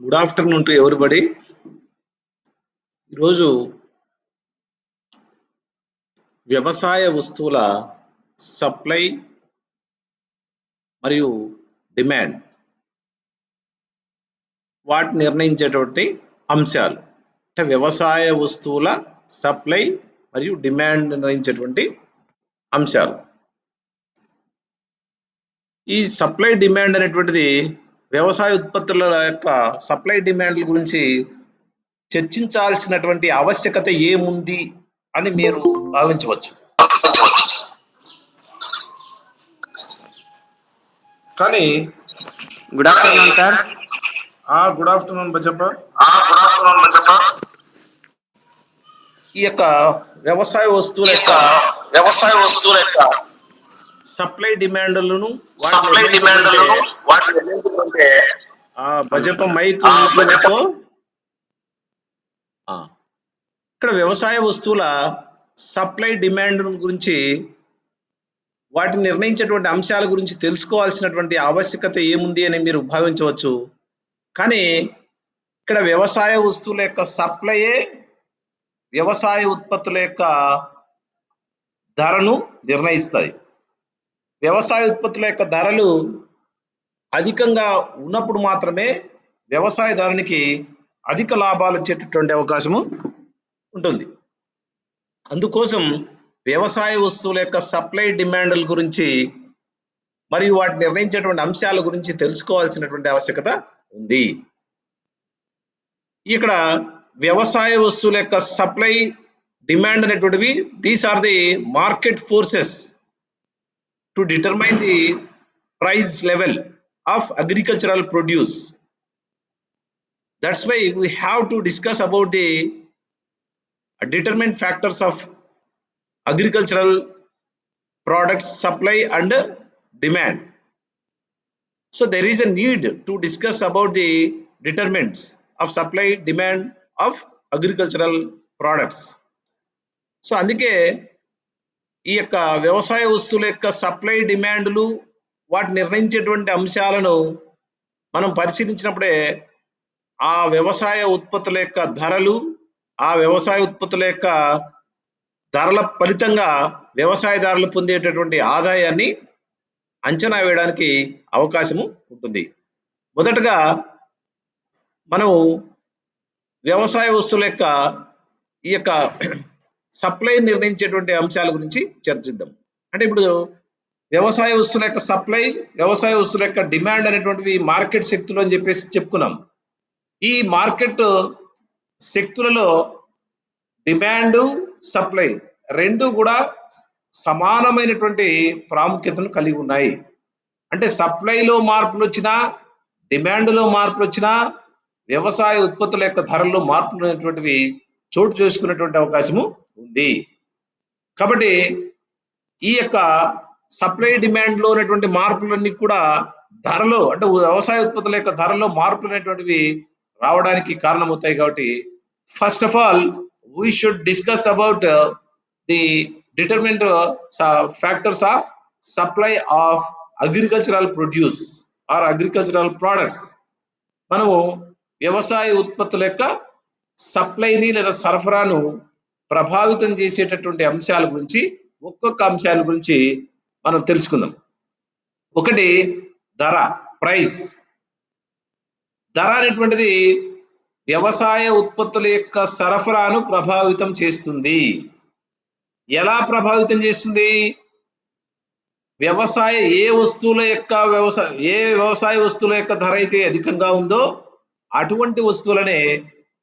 Good afternoon to everybody. ఈరోజు వ్యవసాయ వస్తువుల సప్లై మరియు డిమాండ్ వాటిని నిర్ణయించేటువంటి అంశాలు. అంటే వ్యవసాయ వస్తువుల సప్లై మరియు డిమాండ్ నిర్ణయించేటువంటి అంశాలు. ఈ సప్లై డిమాండ్ అనేటువంటిది వ్యవసాయ ఉత్పత్తుల యొక్క సప్లై డిమాండ్ల గురించి చర్చించాల్సినటువంటి ఆవశ్యకత ఏముంది అని మీరు భావించవచ్చు. కానీ good afternoon sir. Good afternoon Bachappa. ఈ యొక్క వ్యవసాయ వస్తువుల యొక్క సప్లై డిమాండ్లను బజప్ప మైక్ ఇక్కడ వ్యవసాయ వస్తువుల సప్లై డిమాండ్ గురించి వాటిని నిర్ణయించేటువంటి అంశాల గురించి తెలుసుకోవాల్సినటువంటి ఆవశ్యకత ఏముంది అని మీరు భావించవచ్చు. కానీ ఇక్కడ వ్యవసాయ వస్తువుల యొక్క సప్లయే వ్యవసాయ ఉత్పత్తుల యొక్క ధరను నిర్ణయిస్తాయి. వ్యవసాయ ఉత్పత్తుల యొక్క ధరలు అధికంగా ఉన్నప్పుడు మాత్రమే వ్యవసాయదారునికి అధిక లాభాలు వచ్చేటటువంటి అవకాశము ఉంటుంది. అందుకోసం వ్యవసాయ వస్తువుల యొక్క సప్లై డిమాండ్ల గురించి మరియు వాటిని నిర్ణయించేటువంటి అంశాల గురించి తెలుసుకోవాల్సినటువంటి ఆవశ్యకత ఉంది. ఇక్కడ వ్యవసాయ వస్తువుల యొక్క సప్లై డిమాండ్ అనేటువంటివి these are the market forces to determine the price level of agricultural produce. That's why we have to discuss about the determined factors of agricultural products supply and demand. So there is a need to discuss about the determinants of supply demand of agricultural products. So అందుకే ఈ యొక్క వ్యవసాయ వస్తువుల యొక్క supply డిమాండ్లు వాటిని నిర్ణయించేటువంటి అంశాలను మనం పరిశీలించినప్పుడే ఆ వ్యవసాయ ఉత్పత్తుల యొక్క ధరలు, ఆ వ్యవసాయ ఉత్పత్తుల యొక్క ధరల ఫలితంగా వ్యవసాయదారులు పొందేటటువంటి ఆదాయాన్ని అంచనా వేయడానికి అవకాశము ఉంటుంది. మొదటగా మనం వ్యవసాయ వస్తువుల యొక్క ఈ యొక్క సప్లై నిర్ణయించేటువంటి అంశాల గురించి చర్చిద్దాం. అంటే ఇప్పుడు వ్యవసాయ వస్తువుల యొక్క సప్లై, వ్యవసాయ వస్తువుల యొక్క డిమాండ్ అనేటువంటివి మార్కెట్ శక్తులు అని చెప్పేసి చెప్పుకున్నాం. ఈ మార్కెట్ శక్తులలో డిమాండ్, సప్లై రెండు కూడా సమానమైనటువంటి ప్రాముఖ్యతను కలిగి ఉన్నాయి. అంటే సప్లైలో మార్పులు వచ్చినా, డిమాండ్లో మార్పులు వచ్చినా వ్యవసాయ ఉత్పత్తుల యొక్క ధరల్లో మార్పులు అనేటువంటివి చోటు చేసుకునేటువంటి అవకాశము ఉంది. కాబట్టి ఈ యొక్క సప్లై డిమాండ్ లో ఉన్నటువంటి మార్పులన్నీ కూడా ధరలో, అంటే వ్యవసాయ ఉత్పత్తుల యొక్క ధరలో మార్పులు అనేటువంటివి రావడానికి కారణమవుతాయి. కాబట్టి first of all we should discuss about the determinant factors of supply of agricultural produce are agricultural products. మనము వ్యవసాయ ఉత్పత్తుల యొక్క సప్లైని లేదా సరఫరాను ప్రభావితం చేసేటటువంటి అంశాల గురించి ఒక్కొక్క అంశాల గురించి మనం తెలుసుకుందాం. ఒకటి ధర, ప్రైస్. ధర అనేటువంటిది వ్యవసాయ ఉత్పత్తుల యొక్క సరఫరాను ప్రభావితం చేస్తుంది. ఎలా ప్రభావితం చేస్తుంది? ఏ వ్యవసాయ వస్తువుల యొక్క ధర అయితే అధికంగా ఉందో అటువంటి వస్తువులనే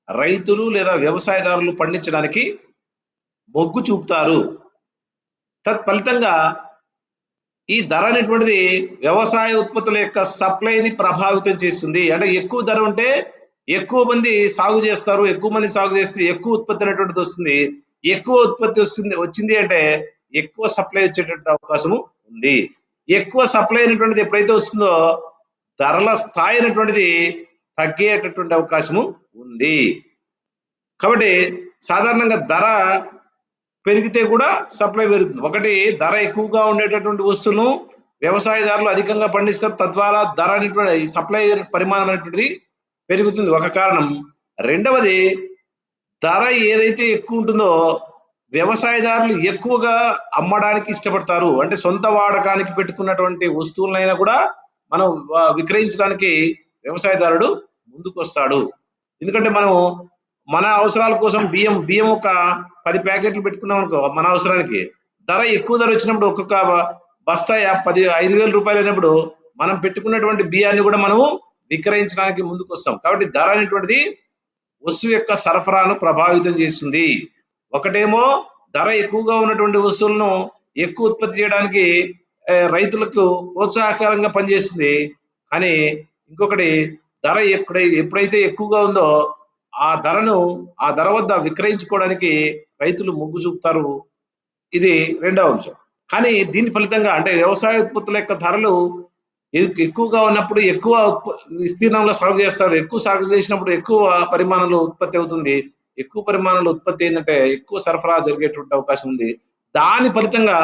రైతులు లేదా వ్యవసాయదారులు పండించడానికి మొగ్గు చూపుతారు. తత్ఫలితంగా ఈ ధర అనేటువంటిది వ్యవసాయ ఉత్పత్తుల యొక్క సప్లైని ప్రభావితం చేస్తుంది. అంటే ఎక్కువ ధర ఉంటే ఎక్కువ మంది సాగు చేస్తారు. ఎక్కువ మంది సాగు చేస్తే ఎక్కువ ఉత్పత్తి అనేటువంటిది వస్తుంది. ఎక్కువ ఉత్పత్తి వచ్చింది అంటే ఎక్కువ సప్లై వచ్చేటటువంటి అవకాశము ఉంది. ఎక్కువ సప్లై అనేటువంటిది ఎప్పుడైతే వస్తుందో ధరల స్థాయి అనేటువంటిది తగ్గేటటువంటి అవకాశము ఉంది. కాబట్టి సాధారణంగా ధర పెరిగితే కూడా సప్లై పెరుగుతుంది. ఒకటి ధర ఎక్కువగా ఉండేటటువంటి వస్తువులను వ్యవసాయదారులు అధికంగా పండిస్తారు. తద్వారా ధర అనేటువంటి ఈ సప్లై పరిమాణం అనేటువంటిది పెరుగుతుంది ఒక కారణం. రెండవది ధర ఏదైతే ఎక్కువ ఉంటుందో వ్యవసాయదారులు ఎక్కువగా అమ్మడానికి ఇష్టపడతారు. అంటే సొంత వాడకానికి పెట్టుకున్నటువంటి వస్తువులనైనా కూడా మనం విక్రయించడానికి వ్యవసాయదారుడు ముందుకొస్తాడు. ఎందుకంటే మనం మన అవసరాల కోసం బియ్యం ఒక 10 ప్యాకెట్లు పెట్టుకున్నాం అనుకో మన అవసరానికి. ధర ఎక్కువ ధర వచ్చినప్పుడు ఒక్కొక్క బస్తా 5,000 రూపాయలు అయినప్పుడు మనం పెట్టుకున్నటువంటి బియ్యాన్ని కూడా మనము విక్రయించడానికి ముందుకొస్తాం. కాబట్టి ధర అనేటువంటిది వస్తువు యొక్క సరఫరాను ప్రభావితం చేస్తుంది. ఒకటేమో ధర ఎక్కువగా ఉన్నటువంటి వస్తువులను ఎక్కువ ఉత్పత్తి చేయడానికి రైతులకు ప్రోత్సాహకరంగా పనిచేస్తుంది. కానీ ఇంకొకటి ధర ఎప్పుడైతే ఎక్కువగా ఉందో ఆ ధర వద్ద విక్రయించుకోవడానికి రైతులు మొగ్గు చూపుతారు. ఇది రెండవ అంశం. కానీ దీని ఫలితంగా అంటే వ్యవసాయ ఉత్పత్తుల యొక్క ధరలు ఎక్కువగా ఉన్నప్పుడు ఎక్కువ విస్తీర్ణంలో సాగు చేస్తారు. ఎక్కువ సాగు చేసినప్పుడు ఎక్కువ పరిమాణంలో ఉత్పత్తి అవుతుంది. ఎక్కువ పరిమాణంలో ఉత్పత్తి ఏంటంటే ఎక్కువ సరఫరా జరిగేటువంటి అవకాశం ఉంది. దాని ఫలితంగా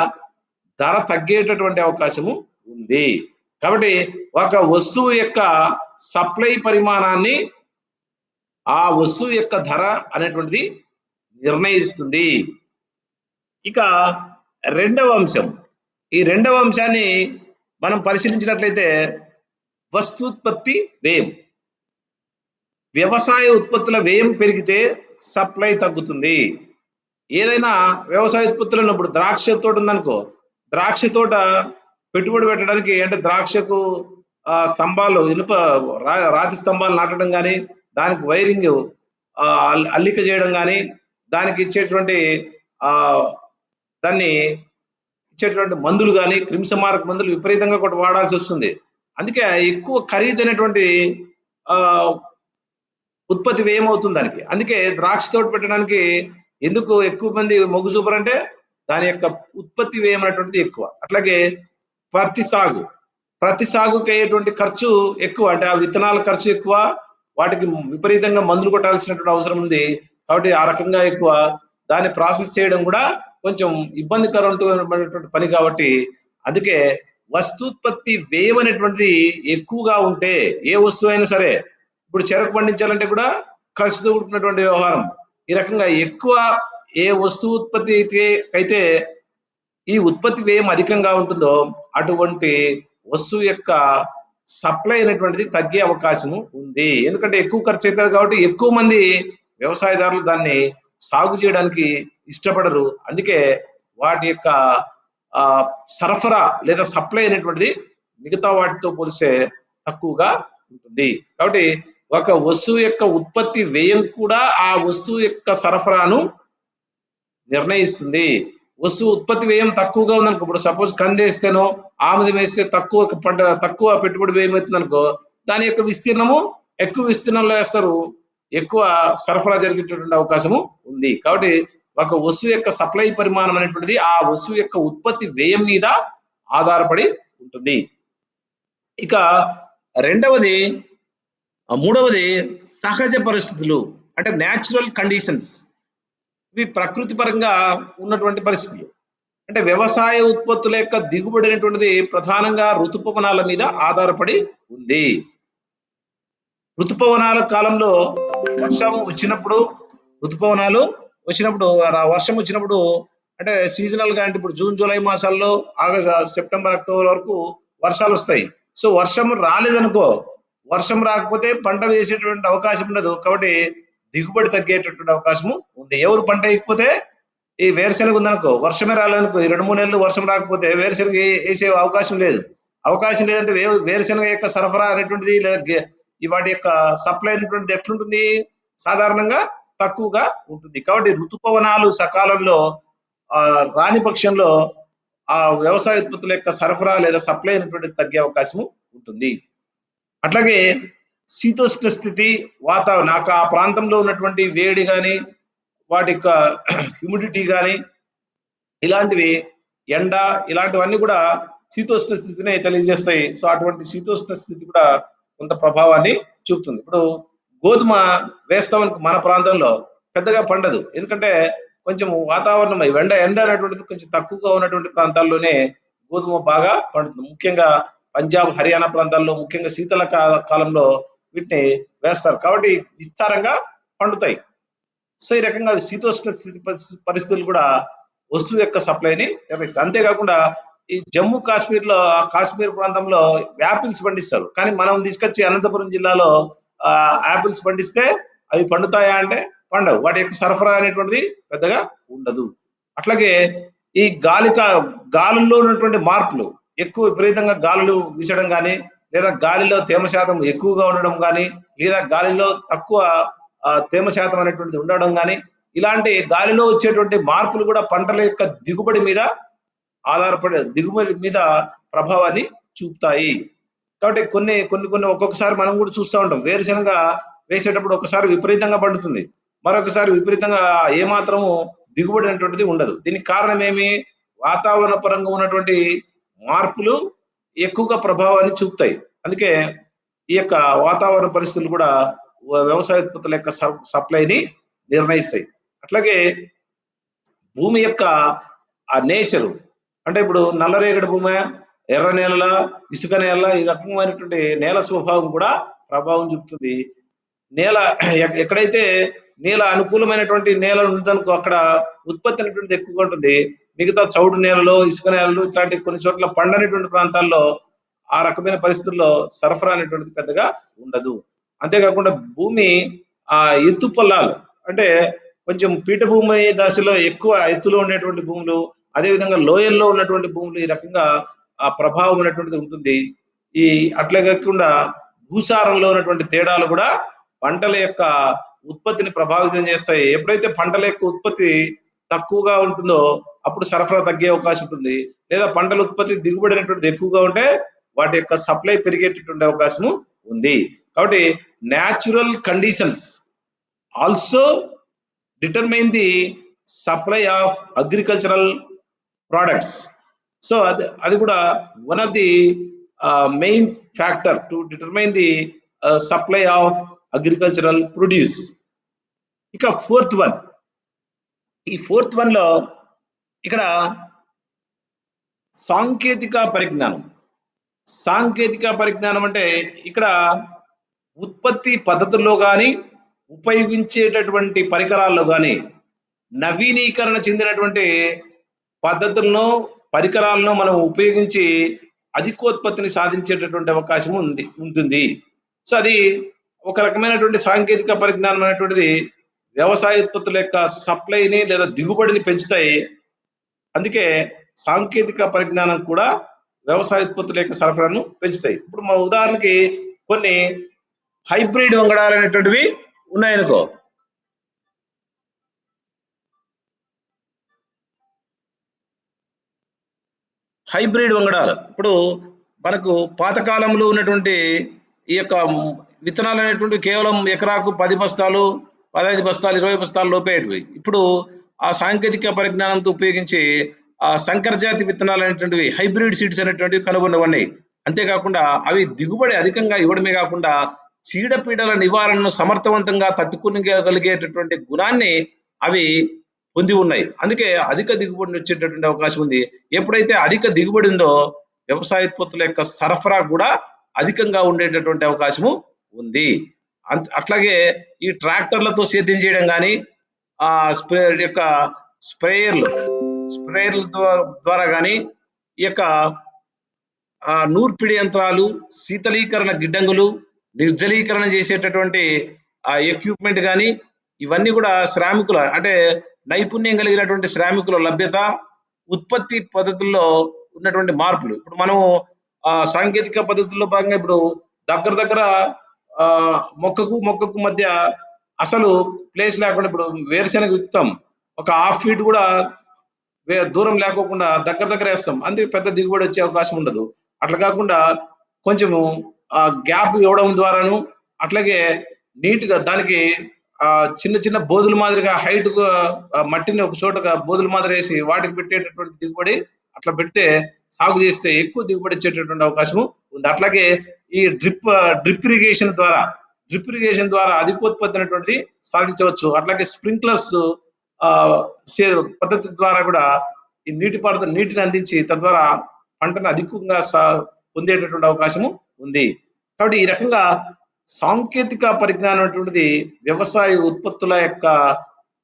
ధర తగ్గేటటువంటి అవకాశము ఉంది. కాబట్టి ఒక వస్తువు యొక్క సప్లై పరిమాణాన్ని ఆ వస్తువు యొక్క ధర అనేటువంటిది నిర్ణయిస్తుంది. ఇక రెండవ అంశం. ఈ రెండవ అంశాన్ని మనం పరిశీలించినట్లయితే వస్తూత్పత్తి వ్యయం. వ్యవసాయ ఉత్పత్తుల వ్యయం పెరిగితే సప్లై తగ్గుతుంది. ఏదైనా వ్యవసాయ ఉత్పత్తులను ఇప్పుడు ద్రాక్ష తోట ఉందనుకో, ద్రాక్ష తోట పెట్టుబడి పెట్టడానికి అంటే ద్రాక్షకు స్తంభాలు రాతి స్తంభాలు నాటడం కానీ దానికి వైరింగ్ అల్లిక చేయడం కానీ దానికి ఇచ్చేటువంటి దాన్ని ఇచ్చేటువంటి మందులు కానీ క్రిమిసంహారక మందులు విపరీతంగా కూడా వాడాల్సి వస్తుంది. అందుకే ఎక్కువ ఖరీదైనటువంటి ఉత్పత్తి వ్యయం అవుతుంది దానికి. అందుకే ద్రాక్ష తోట పెట్టడానికి ఎందుకు ఎక్కువ మంది మొగ్గు చూపరంటే దాని యొక్క ఉత్పత్తి వ్యయం అనేటువంటిది ఎక్కువ. అట్లాగే ప్రతి సాగుకి అయ్యేటువంటి ఖర్చు ఎక్కువ. అంటే ఆ విత్తనాల ఖర్చు ఎక్కువ, వాటికి విపరీతంగా మందులు కొట్టాల్సినటువంటి అవసరం ఉంది. కాబట్టి ఆ రకంగా ఎక్కువ, దాన్ని ప్రాసెస్ చేయడం కూడా కొంచెం ఇబ్బందికరమైనటువంటి పని. కాబట్టి అందుకే వస్తూత్పత్తి వ్యయం అనేటువంటిది ఎక్కువగా ఉంటే ఏ వస్తువు అయినా సరే, ఇప్పుడు చెరకు పండించాలంటే కూడా ఖర్చుతో కూడుకున్నటువంటి వ్యవహారం. ఈ రకంగా ఎక్కువ ఏ వస్తువు ఉత్పత్తి అయితే ఈ ఉత్పత్తి వ్యయం అధికంగా ఉంటుందో అటువంటి వస్తువు యొక్క సప్లై అనేటువంటిది తగ్గే అవకాశము ఉంది. ఎందుకంటే ఎక్కువ ఖర్చు అవుతుంది కాబట్టి ఎక్కువ మంది వ్యవసాయదారులు దాన్ని సాగు చేయడానికి ఇష్టపడరు. అందుకే వాటి యొక్క సరఫరా లేదా సప్లై అనేటువంటిది మిగతా వాటితో పోలిస్తే తక్కువగా ఉంటుంది. కాబట్టి ఒక వస్తువు యొక్క ఉత్పత్తి వ్యయం కూడా ఆ వస్తువు యొక్క సరఫరాను నిర్ణయిస్తుంది. వస్తువు ఉత్పత్తి వ్యయం తక్కువగా ఉందనుకో, ఇప్పుడు సపోజ్ కందేస్తేనో ఆముదం వేస్తే తక్కువ పెట్టుబడి వ్యయం అవుతుంది అనుకో, దాని యొక్క విస్తీర్ణము ఎక్కువ విస్తీర్ణంలో వేస్తారు, ఎక్కువ సరఫరా జరిగేటటువంటి అవకాశము ఉంది. కాబట్టి ఒక వస్తువు యొక్క సప్లై పరిమాణం అనేటువంటిది ఆ వస్తువు యొక్క ఉత్పత్తి వ్యయం మీద ఆధారపడి ఉంటుంది. ఇక మూడవది సహజ పరిస్థితులు, అంటే న్యాచురల్ కండిషన్స్. ఇవి ప్రకృతి పరంగా ఉన్నటువంటి పరిస్థితులు. అంటే వ్యవసాయ ఉత్పత్తుల యొక్క దిగుబడి అనేటువంటిది ప్రధానంగా ఋతుపవనాల మీద ఆధారపడి ఉంది. ఋతుపవనాల కాలంలో వర్షం వచ్చినప్పుడు వర్షం వచ్చినప్పుడు అంటే సీజనల్ గా, అంటే ఇప్పుడు జూన్ జూలై మాసాల్లో ఆగస్ట్ సెప్టెంబర్ అక్టోబర్ వరకు వర్షాలు వస్తాయి. సో వర్షం రాలేదనుకో, వర్షం రాకపోతే పంట వేసేటువంటి అవకాశం ఉండదు. కాబట్టి దిగుబడి తగ్గేటటువంటి అవకాశము ఉంది. ఎవరు పంట వేయకపోతే, ఈ వేరుశెనగ ఉందనుకో, వర్షమే రాలేదనుకో, ఈ 2-3 నెలలు వర్షం రాకపోతే వేరుశెనగ వేసే అవకాశం లేదంటే వేరుశెనగ యొక్క సరఫరా అనేటువంటిది లేదా వాటి యొక్క సప్లై అనేటువంటిది ఎట్లుంటుంది, సాధారణంగా తక్కువగా ఉంటుంది. కాబట్టి ఋతుపవనాలు సకాలంలో రాని పక్షంలో ఆ వ్యవసాయ ఉత్పత్తుల యొక్క సరఫరా లేదా సప్లై అనేటువంటిది తగ్గే అవకాశం ఉంటుంది. అట్లాగే శీతోష్ణ స్థితి వాతావరణం ఆ ప్రాంతంలో ఉన్నటువంటి వేడి గాని, వాటి యొక్క హ్యూమిడిటీ గాని ఇలాంటివి ఎండ ఇలాంటివన్నీ కూడా శీతోష్ణ స్థితిని తెలియజేస్తాయి. సో అటువంటి శీతోష్ణ స్థితి కూడా కొంత ప్రభావాన్ని చూపుతుంది. ఇప్పుడు గోధుమ వేస్తామనుకో మన ప్రాంతంలో పెద్దగా పండదు. ఎందుకంటే కొంచెం వాతావరణం ఎండ అనేటువంటిది కొంచెం తక్కువగా ఉన్నటువంటి ప్రాంతాల్లోనే గోధుమ బాగా పండుతుంది. ముఖ్యంగా పంజాబ్, హర్యానా ప్రాంతాల్లో ముఖ్యంగా శీతల కాలంలో వీటిని వేస్తారు. కాబట్టి విస్తారంగా పండుతాయి. సో ఈ రకంగా శీతోష్ణ స్థితి పరిస్థితులు కూడా వస్తువు యొక్క సప్లైని నిర్వహిస్తాయి. అంతేకాకుండా ఈ జమ్మూ కాశ్మీర్‌లో కాశ్మీర్ ప్రాంతంలో యాపిల్స్ పండిస్తారు. కానీ మనం తీసుకొచ్చి అనంతపురం జిల్లాలో యాపిల్స్ పండిస్తే అవి పండుతాయా అంటే పండవు. వాటి యొక్క సరఫరా అనేటువంటిది పెద్దగా ఉండదు. అట్లాగే ఈ గాలుల్లో ఉన్నటువంటి మార్పులు ఎక్కువ విపరీతంగా గాలులు వీచడం గాని, లేదా గాలిలో తేమ శాతం ఎక్కువగా ఉండడం గాని, లేదా గాలిలో తక్కువ తేమ శాతం అనేటువంటిది ఉండడం గాని, ఇలాంటి గాలిలో వచ్చేటువంటి మార్పులు కూడా పంటల యొక్క దిగుబడి మీద దిగుబడి మీద ప్రభావాన్ని చూపుతాయి. కాబట్టి కొన్ని ఒక్కొక్కసారి మనం కూడా చూస్తా ఉంటాం. వేరుశనగ వేసేటప్పుడు ఒకసారి విపరీతంగా పండుతుంది. మరొకసారి విపరీతంగా ఏమాత్రము దిగుబడి అనేటువంటిది ఉండదు. దీనికి కారణం ఏమి? వాతావరణ పరంగా ఉన్నటువంటి మార్పులు ఎక్కువగా ప్రభావాన్ని చూపుతాయి. అందుకే ఈ యొక్క వాతావరణ పరిస్థితులు కూడా వ్యవసాయ ఉత్పత్తుల యొక్క సప్లైని నిర్ణయిస్తాయి. అట్లాగే భూమి యొక్క నేచరు అంటే ఇప్పుడు నల్లరేగడి భూమా, ఎర్ర నేలలా, ఇసుక నేలలా ఈ రకమైనటువంటి నేల స్వభావం కూడా ప్రభావం చూపుతుంది. నేల ఎక్కడైతే నేల అనుకూలమైనటువంటి నేల ఉందనుకో అక్కడ ఉత్పత్తి అనేటువంటిది ఎక్కువగా ఉంటుంది. మిగతా చౌడు నేలలు, ఇసుక నేలలు ఇట్లాంటి కొన్ని చోట్ల పండనటువంటి ప్రాంతాల్లో ఆ రకమైన పరిస్థితుల్లో సరఫరా అనేటువంటిది పెద్దగా ఉండదు. అంతేకాకుండా భూమి ఎత్తు పొలాలు అంటే కొంచెం పీఠభూమి దశలో ఎక్కువ ఎత్తులో ఉండేటువంటి భూములు, అదేవిధంగా లోయల్లో ఉన్నటువంటి భూములు ఈ రకంగా ప్రభావం అనేటువంటిది ఉంటుంది. అట్లే కాకుండా భూసారంలో ఉన్నటువంటి తేడాలు కూడా పంటల యొక్క ఉత్పత్తిని ప్రభావితం చేస్తాయి. ఎప్పుడైతే పంటల యొక్క ఉత్పత్తి తక్కువగా ఉంటుందో అప్పుడు సరఫరా తగ్గే అవకాశం ఉంటుంది. లేదా పంటల ఉత్పత్తి దిగుబడి అనేటువంటిది ఎక్కువగా ఉంటే వాటి యొక్క సప్లై పెరిగేటటువంటి అవకాశము ఉంది. కాబట్టి natural conditions also determine the supply of agricultural products. So అది కూడా one of the main factor to determine the supply of agricultural produce. ఇక ఫోర్త్ వన్ లో ఇక్కడ సాంకేతిక పరిజ్ఞానం అంటే ఇక్కడ ఉత్పత్తి పద్ధతుల్లో కానీ ఉపయోగించేటటువంటి పరికరాల్లో కానీ నవీనీకరణ చెందినటువంటి పద్ధతులను పరికరాలను మనం ఉపయోగించి అధికోత్పత్తిని సాధించేటటువంటి అవకాశం ఉంటుంది. సో అది ఒక రకమైనటువంటి సాంకేతిక పరిజ్ఞానం అనేటువంటిది వ్యవసాయ ఉత్పత్తుల యొక్క సప్లైని లేదా దిగుబడిని పెంచుతాయి. అందుకే సాంకేతిక పరిజ్ఞానం కూడా వ్యవసాయ ఉత్పత్తుల యొక్క సరఫరాను పెంచుతాయి. ఇప్పుడు మా ఉదాహరణకి కొన్ని హైబ్రిడ్ వంగడాలు అనేటువంటివి ఉన్నాయనుకో, హైబ్రిడ్ వంగడాలు ఇప్పుడు మనకు పాతకాలంలో ఉన్నటువంటి ఈ యొక్క విత్తనాలు అనేటువంటి కేవలం ఎకరాకు 10 బస్తాలు, 15 బస్తాలు, 20 బస్తాలు లోపేటివి. ఇప్పుడు ఆ సాంకేతిక పరిజ్ఞానంతో ఉపయోగించి ఆ సంకర జాతి విత్తనాలు అనేటువంటివి హైబ్రిడ్ సీడ్స్ అనేటువంటివి కనుగొనబడినాయి. అంతేకాకుండా అవి దిగుబడి అధికంగా ఇవ్వడమే కాకుండా చీడపీడల నివారణను సమర్థవంతంగా తట్టుకోగలిగేటటువంటి గుణాన్ని అవి పొంది ఉన్నాయి. అందుకే అధిక దిగుబడిని వచ్చేటటువంటి అవకాశం ఉంది. ఎప్పుడైతే అధిక దిగుబడి ఉందో వ్యవసాయ ఉత్పత్తుల యొక్క సరఫరా కూడా అధికంగా ఉండేటటువంటి అవకాశము ఉంది. అట్లాగే ఈ ట్రాక్టర్లతో సేద్యం చేయడం కానీ స్ప్రేయర్ల ద్వారా కానీ ఈ యొక్క నూర్పిడి యంత్రాలు, శీతలీకరణ గిడ్డంగులు, నిర్జలీకరణ చేసేటటువంటి ఎక్విప్మెంట్ కానీ ఇవన్నీ కూడా శ్రామికుల అంటే నైపుణ్యం కలిగినటువంటి శ్రామికుల లభ్యత, ఉత్పత్తి పద్ధతుల్లో ఉన్నటువంటి మార్పులు. ఇప్పుడు మనం సాంకేతిక పద్ధతుల్లో భాగంగా ఇప్పుడు దగ్గర మొక్కకు మధ్య అసలు ప్లేస్ లేకుండా ఇప్పుడు వేరుశనగ విత్తుతాం. ఒక 1/2 ఫీట్ కూడా దూరం లేకోకుండా దగ్గర వేస్తాం. అందుకే పెద్ద దిగుబడి వచ్చే అవకాశం ఉండదు. అట్లా కాకుండా కొంచెము గ్యాప్ ఇవ్వడం ద్వారాను, అట్లాగే నీట్‌గా దానికి చిన్న బోదుల మాదిరిగా హైట్‌గా మట్టిని ఒక చోటగా బోదుల మాదిరేసి వాటికి పెట్టేటటువంటి దిగుబడి అట్లా పెడితే సాగు చేస్తే ఎక్కువ దిగుబడి ఇచ్చేటటువంటి అవకాశం ఉంది. అట్లాగే ఈ డ్రిప్ ఇరిగేషన్ ద్వారా అధికోత్పత్తి అనేటువంటిది సాధించవచ్చు. అట్లాగే స్ప్రింక్లర్స్ పద్ధతి ద్వారా కూడా ఈ నీటిని అందించి తద్వారా పంటను అధికంగా పొందేటటువంటి అవకాశము ఉంది. కాబట్టి ఈ రకంగా సాంకేతిక పరిజ్ఞానం అనేటువంటిది వ్యవసాయ ఉత్పత్తుల యొక్క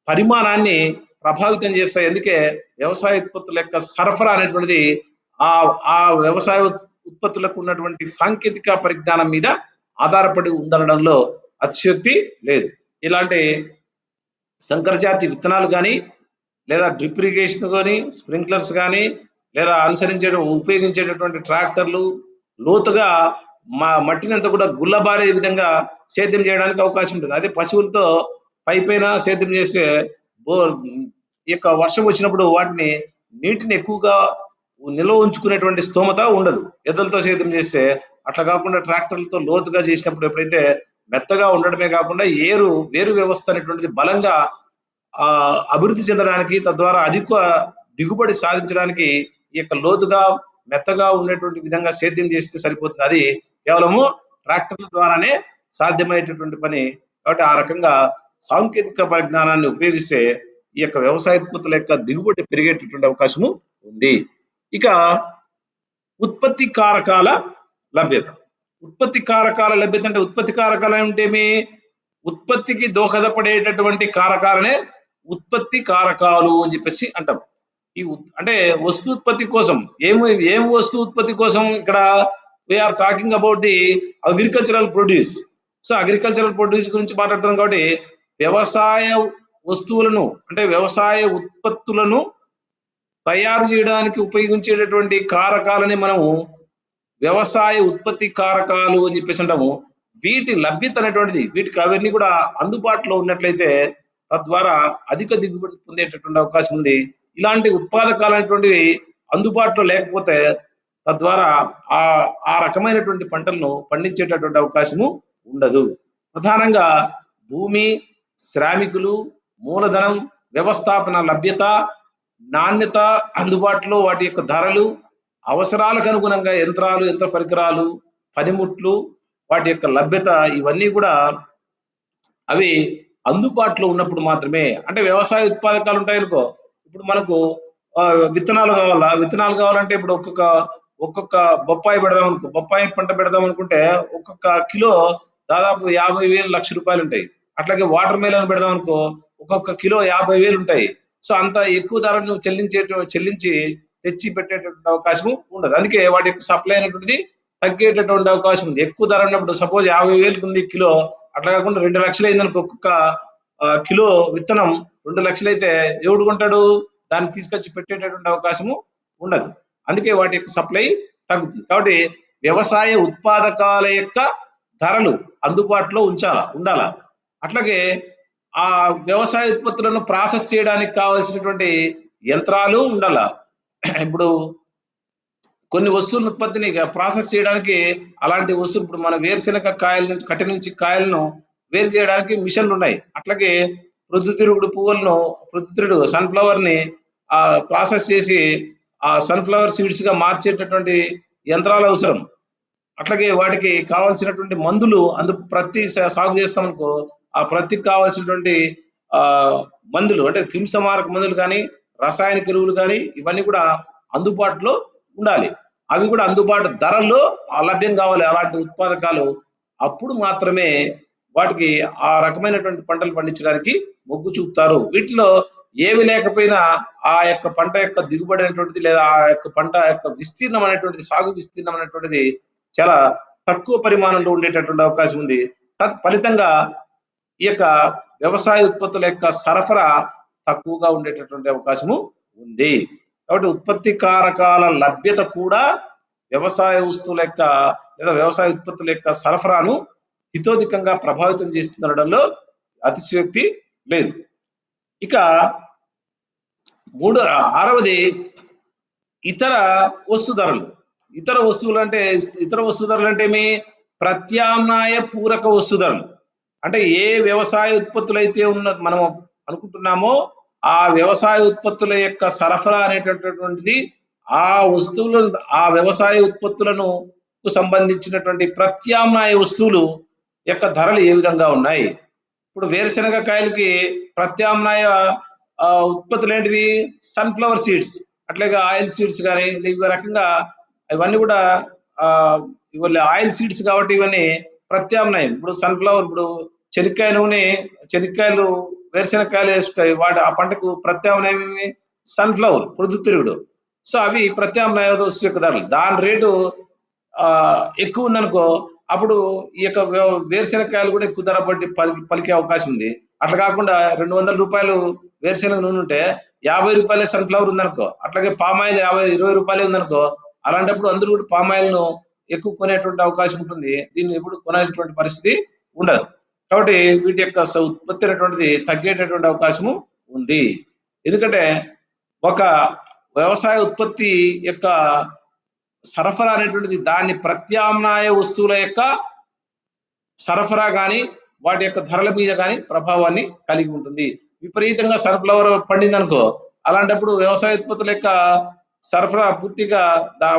పరిమాణాన్ని ప్రభావితం చేస్తాయి. అందుకే వ్యవసాయ ఉత్పత్తుల యొక్క సరఫరా అనేటువంటిది ఆ వ్యవసాయ ఉత్పత్తులకు ఉన్నటువంటి సాంకేతిక పరిజ్ఞానం మీద ఆధారపడి ఉండడంలో అతిశయోక్తి లేదు. ఇలాంటి సంకరజాతి విత్తనాలు కానీ, లేదా డ్రిప్ ఇరిగేషన్ కానీ, స్ప్రింక్లర్స్ కానీ, లేదా ఉపయోగించేటటువంటి ట్రాక్టర్లు లోతుగా మట్టిని అంతా కూడా గుల్లబారే విధంగా సేద్యం చేయడానికి అవకాశం ఉంటుంది. అదే పశువులతో పైన సేద్యం చేసే ఈ యొక్క వర్షం వచ్చినప్పుడు వాటిని నీటిని ఎక్కువగా నిల్వ ఉంచుకునేటువంటి స్తోమత ఉండదు. ఎద్దులతో సేద్యం చేస్తే అట్లా కాకుండా ట్రాక్టర్లతో లోతుగా చేసినప్పుడు ఎప్పుడైతే మెత్తగా ఉండడమే కాకుండా వేరు వ్యవస్థ అనేటువంటిది బలంగా అభివృద్ధి చెందడానికి, తద్వారా అధిక దిగుబడి సాధించడానికి ఈ యొక్క లోతుగా మెత్తగా ఉండేటువంటి విధంగా సేద్యం చేస్తే సరిపోతుంది. అది కేవలము ట్రాక్టర్ల ద్వారానే సాధ్యమయ్యేటటువంటి పని. కాబట్టి ఆ రకంగా సాంకేతిక పరిజ్ఞానాన్ని ఉపయోగిస్తే ఈ యొక్క వ్యవసాయ ఉత్పత్తుల యొక్క దిగుబడి పెరిగేటటువంటి అవకాశము ఉంది. ఇక ఉత్పత్తి కారకాల లభ్యత. ఉత్పత్తి కారకాల లభ్యత అంటే ఉత్పత్తి కారకాలు ఏమిటేమి? ఉత్పత్తికి దోహదపడేటటువంటి కారకాలనే ఉత్పత్తి కారకాలు అని చెప్పేసి అంటాం. అంటే వస్తు కోసం ఏం వస్తు ఉత్పత్తి కోసం ఇక్కడ we are talking about the agricultural produce. So agricultural produce గురించి మాట్లాడుతున్నాం కాబట్టి వ్యవసాయ వస్తువులను అంటే వ్యవసాయ ఉత్పత్తులను తయారు చేయడానికి ఉపయోగించేటటువంటి కారకాలని మనము వ్యవసాయ ఉత్పత్తి కారకాలు అని చెప్పేసి అంటాము. వీటి లభ్యత అనేటువంటిది వీటికి అవన్నీ కూడా అందుబాటులో ఉన్నట్లయితే తద్వారా అధిక దిగుబడి పొందేటటువంటి అవకాశం ఉంది. ఇలాంటి ఉత్పాదకాలు అనేటువంటివి అందుబాటులో లేకపోతే తద్వారా ఆ రకమైనటువంటి పంటలను పండించేటటువంటి అవకాశము ఉండదు. ప్రధానంగా భూమి, శ్రామికులు, మూలధనం, వ్యవస్థాపన లభ్యత, నాణ్యత, అందుబాటులో వాటి యొక్క ధరలు, అవసరాలకు అనుగుణంగా యంత్రాలు, యంత్ర పరికరాలు, పనిముట్లు, వాటి యొక్క లభ్యత ఇవన్నీ కూడా అవి అందుబాటులో ఉన్నప్పుడు మాత్రమే. అంటే వ్యవసాయ ఉత్పాదకాలు ఉంటాయనుకో, ఇప్పుడు మనకు విత్తనాలు కావాలంటే ఇప్పుడు ఒక్కొక్క బొప్పాయి పెడదాం అనుకో, బొప్పాయి పంట పెడదాం అనుకుంటే ఒక్కొక్క కిలో దాదాపు 50,000 లక్ష రూపాయలు ఉంటాయి. అట్లాగే వాటర్ మెలన్ పెడదాం అనుకో, ఒక్కొక్క కిలో 50,000 ఉంటాయి. సో అంత ఎక్కువ ధరను చెల్లించి తెచ్చి పెట్టేటటువంటి అవకాశం ఉండదు. అందుకే వాటి యొక్క సప్లై అనేటువంటిది తగ్గేటటువంటి అవకాశం ఉంది. ఎక్కువ ధర ఉన్నప్పుడు సపోజ్ 50,000 ఉంది కిలో, అట్లా కాకుండా 2 లక్షలు అయిందనుకో, ఒక్కొక్క కిలో విత్తనం 2 లక్షలు అయితే ఎవడు కొంటాడు? దాన్ని తీసుకొచ్చి పెట్టేటటువంటి అవకాశము ఉండదు. అందుకే వాటి యొక్క సప్లై తగ్గుతుంది. కాబట్టి వ్యవసాయ ఉత్పాదకాల యొక్క ధరలు అందుబాటులో ఉండాల. అట్లాగే ఆ వ్యవసాయ ఉత్పత్తులను ప్రాసెస్ చేయడానికి కావాల్సినటువంటి యంత్రాలు ఉండాల. ఇప్పుడు కొన్ని వస్తువుల ఉత్పత్తిని ప్రాసెస్ చేయడానికి అలాంటి వస్తువులు ఇప్పుడు మన వేరుశెనగ కట్టె నుంచి కాయలను వేరు చేయడానికి మిషన్లు ఉన్నాయి. అట్లాగే ప్రొద్దుతిరుగుడు సన్ఫ్లవర్ ని ప్రాసెస్ చేసి ఆ సన్ఫ్లవర్ సీడ్స్ గా మార్చేటటువంటి యంత్రాలు అవసరం. అట్లాగే వాటికి కావాల్సినటువంటి మందులు ప్రతి సాగు చేస్తామనుకో, ఆ ప్రతికి కావాల్సినటువంటి మందులు అంటే క్రిమిసంహారక మందులు కానీ, రసాయనిక ఎరువులు కానీ ఇవన్నీ కూడా అందుబాటులో ఉండాలి. అవి కూడా అందుబాటు ధరల్లో లభ్యం కావాలి. అలాంటి ఉత్పాదకాలు అప్పుడు మాత్రమే వాటికి ఆ రకమైనటువంటి పంటలు పండించడానికి మొగ్గు చూపుతారు. వీటిలో ఏవి లేకపోయినా ఆ యొక్క పంట యొక్క దిగుబడి అనేటువంటిది లేదా ఆ యొక్క పంట యొక్క విస్తీర్ణం అనేటువంటిది, సాగు విస్తీర్ణం అనేటువంటిది చాలా తక్కువ పరిమాణంలో ఉండేటటువంటి అవకాశం ఉంది. తత్ఫలితంగా ఈ యొక్క వ్యవసాయ ఉత్పత్తుల యొక్క సరఫరా తక్కువగా ఉండేటటువంటి అవకాశము ఉంది. కాబట్టి ఉత్పత్తి కారకాల లభ్యత కూడా వ్యవసాయ వస్తువుల యొక్క లేదా వ్యవసాయ ఉత్పత్తుల యొక్క సరఫరాను హితోధికంగా ప్రభావితం చేస్తుండడంలో అతిశయోక్తి లేదు. ఇక ఆరవది ఇతర వస్తు ధరలు. ఇతర వస్తు ధరలు అంటే ఏమి? ప్రత్యామ్నాయ పూరక వస్తు ధరలు. అంటే ఏ వ్యవసాయ ఉత్పత్తులైతే మనం అనుకుంటున్నామో ఆ వ్యవసాయ ఉత్పత్తుల యొక్క సరఫరా అనేటటువంటిది ఆ వ్యవసాయ ఉత్పత్తులను సంబంధించినటువంటి ప్రత్యామ్నాయ వస్తువులు యొక్క ధరలు ఏ విధంగా ఉన్నాయి? ఇప్పుడు వేరుశనగ కాయలకి ప్రత్యామ్నాయ ఉత్పత్తులు ఏంటివి? సన్‌ఫ్లవర్ సీడ్స్, అట్లాగే ఆయిల్ సీడ్స్ గాని ఈ రకంగా ఇవన్నీ కూడా ఇవన్నీ ఆయిల్ సీడ్స్ కాబట్టి ఇవన్నీ ప్రత్యామ్నాయం. ఇప్పుడు సన్‌ఫ్లవర్, ఇప్పుడు చెనిక్కాయ నూనె, చెనిక్కాయలు, వేరుశనగకాయలు వేస్తాయి. ఆ పంటకు ప్రత్యామ్నాయం ఏమి? సన్‌ఫ్లవర్, ప్రొద్దుతిరుగుడు. సో అవి ప్రత్యామ్నాయ వస్తు యొక్క ధరలు. దాని రేటు ఎక్కువ ఉందనుకో, అప్పుడు ఈ యొక్క వేరుశనగకాయలు కూడా ఎక్కువ ధర పలికే అవకాశం ఉంది. అట్లా కాకుండా ₹200 వేరుశనగ నూనె ఉంటే ₹50 సన్‌ఫ్లవర్ ఉందనుకో, అట్లాగే పామాయిల్ ₹20 ఉందనుకో, అలాంటప్పుడు అందరూ కూడా పామాయిల్‌ను ఎక్కువ కొనేటువంటి అవకాశం ఉంటుంది. దీన్ని ఎప్పుడు కొనేటువంటి పరిస్థితి ఉండదు. కాబట్టి వీటి యొక్క ఉత్పత్తి అనేటువంటిది తగ్గేటటువంటి అవకాశము ఉంది. ఎందుకంటే ఒక వ్యవసాయ ఉత్పత్తి యొక్క సరఫరా అనేటువంటిది దాని ప్రత్యామ్నాయ వస్తువుల యొక్క సరఫరా గాని, వాటి యొక్క ధరల మీద గాని ప్రభావాన్ని కలిగి ఉంటుంది. విపరీతంగా సన్‌ఫ్లవర్ పండిందనుకో, అలాంటప్పుడు వ్యవసాయ ఉత్పత్తుల యొక్క సరఫరా పూర్తిగా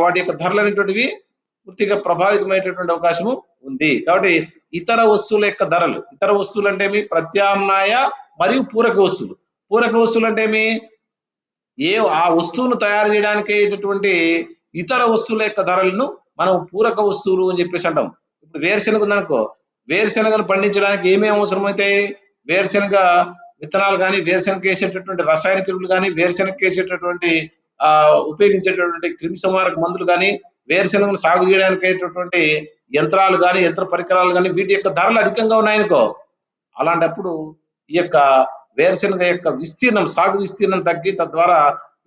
వాటి యొక్క ధరలు అనేటువంటివి పూర్తిగా ప్రభావితమయ్యేటటువంటి అవకాశము ఉంది. కాబట్టి ఇతర వస్తువుల యొక్క ధరలు, ఇతర వస్తువులు అంటే ఏమి? ప్రత్యామ్నాయ మరియు పూరక వస్తువులు. పూరక వస్తువులు అంటే ఏమి? ఆ వస్తువును తయారు చేయడానికి అయ్యేటటువంటి ఇతర వస్తువుల యొక్క ధరలను మనం పూరక వస్తువులు అని చెప్పేసి అంటాం. ఇప్పుడు వేరుశనగ ఉందనుకో, వేరుశనగను పండించడానికి ఏమేమి అవసరమవుతాయి? వేరుశనగ విత్తనాలు కానీ, వేరుశనగకి వేసేటటువంటి రసాయనిక ఎరువులు కానీ, వేరుశనగకి వేసేటటువంటి ఉపయోగించేటటువంటి క్రిమిసంహారక మందులు కానీ, వేరుశనగను సాగు చేయడానికి అయ్యేటటువంటి యంత్రాలు కానీ, యంత్ర పరికరాలు కానీ, వీటి యొక్క ధరలు అధికంగా ఉన్నాయనుకో, అలాంటప్పుడు ఈ యొక్క వేరుశనగ యొక్క సాగు విస్తీర్ణం తగ్గి తద్వారా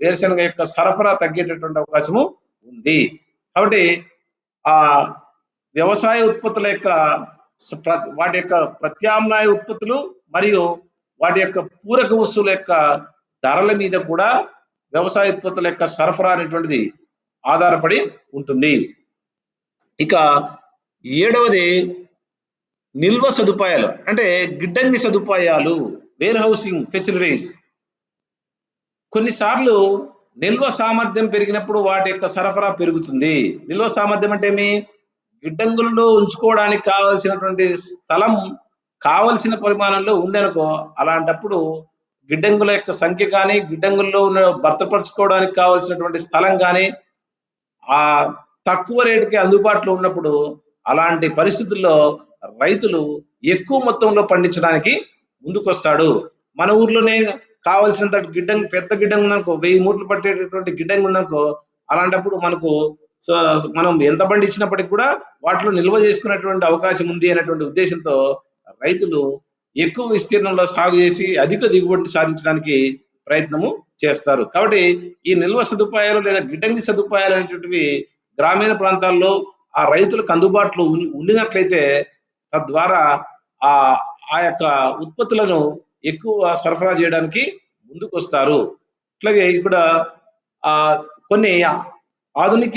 వేరుశనగ యొక్క సరఫరా తగ్గేటటువంటి అవకాశము ఉంది. కాబట్టి ఆ వ్యవసాయ ఉత్పత్తుల యొక్క వాటి యొక్క ప్రత్యామ్నాయ ఉత్పత్తులు మరియు వాటి యొక్క పూరక వస్తువుల యొక్క ధరల మీద కూడా వ్యవసాయ ఉత్పత్తుల యొక్క సరఫరా అనేటువంటిది ఆధారపడి ఉంటుంది. ఇక 7వది నిల్వ సదుపాయాలు, అంటే గిడ్డంగి సదుపాయాలు, వేర్ హౌసింగ్ ఫెసిలిటీస్. కొన్నిసార్లు నిల్వ సామర్థ్యం పెరిగినప్పుడు వాటి యొక్క సరఫరా పెరుగుతుంది. నిల్వ సామర్థ్యం అంటే ఏమి? గిడ్డంగుల్లో ఉంచుకోవడానికి కావలసినటువంటి స్థలం కావలసిన పరిమాణంలో ఉందనుకో, అలాంటప్పుడు గిడ్డంగుల యొక్క సంఖ్య కానీ, గిడ్డంగుల్లో భద్రపరచుకోవడానికి కావలసినటువంటి స్థలం కానీ తక్కువ రేటుకి అందుబాటులో ఉన్నప్పుడు అలాంటి పరిస్థితుల్లో రైతులు ఎక్కువ మొత్తంలో పండించడానికి ముందుకొస్తాడు. మన ఊర్లోనే కావాల్సినంత పెద్ద గిడ్డంగి ఉందనుకో, 1000 మూటలు పట్టేటటువంటి గిడ్డంగి ఉందనుకో, అలాంటప్పుడు మనం ఎంత పండించినప్పటికీ కూడా వాటిలో నిల్వ చేసుకునేటువంటి అవకాశం ఉంది అనేటువంటి ఉద్దేశంతో రైతులు ఎక్కువ విస్తీర్ణంలో సాగు చేసి అధిక దిగుబడిని సాధించడానికి ప్రయత్నము చేస్తారు. కాబట్టి ఈ నిల్వ సదుపాయాలు లేదా గిడ్డంగి సదుపాయాలు అనేటువంటివి గ్రామీణ ప్రాంతాల్లో ఆ రైతులకు అందుబాటులో ఉండినట్లయితే తద్వారా ఆ యొక్క ఉత్పత్తులను ఎక్కువ సరఫరా చేయడానికి ముందుకొస్తారు. అట్లాగే ఇక్కడ కొన్ని ఆధునిక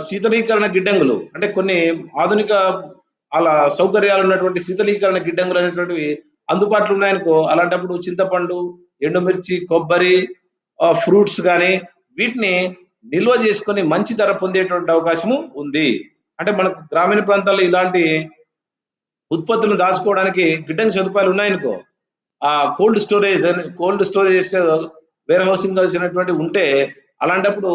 శీతలీకరణ గిడ్డంగులు, అంటే కొన్ని ఆధునిక అలా సౌకర్యాలు ఉన్నటువంటి శీతలీకరణ గిడ్డంగులు అనేటువంటివి అందుబాటులో ఉన్నాయనుకో, అలాంటప్పుడు చింతపండు, ఎండుమిర్చి, కొబ్బరి, ఫ్రూట్స్ కానీ వీటిని నిల్వ చేసుకొని మంచి ధర పొందేటువంటి అవకాశము ఉంది. అంటే మనకు గ్రామీణ ప్రాంతాల్లో ఇలాంటి ఉత్పత్తులను దాచుకోవడానికి గిడ్డంగి సదుపాయాలు ఉన్నాయనుకో, కోల్డ్ స్టోరేజ్ వేర్ హౌసింగ్ కలిసినటువంటి ఉంటే, అలాంటప్పుడు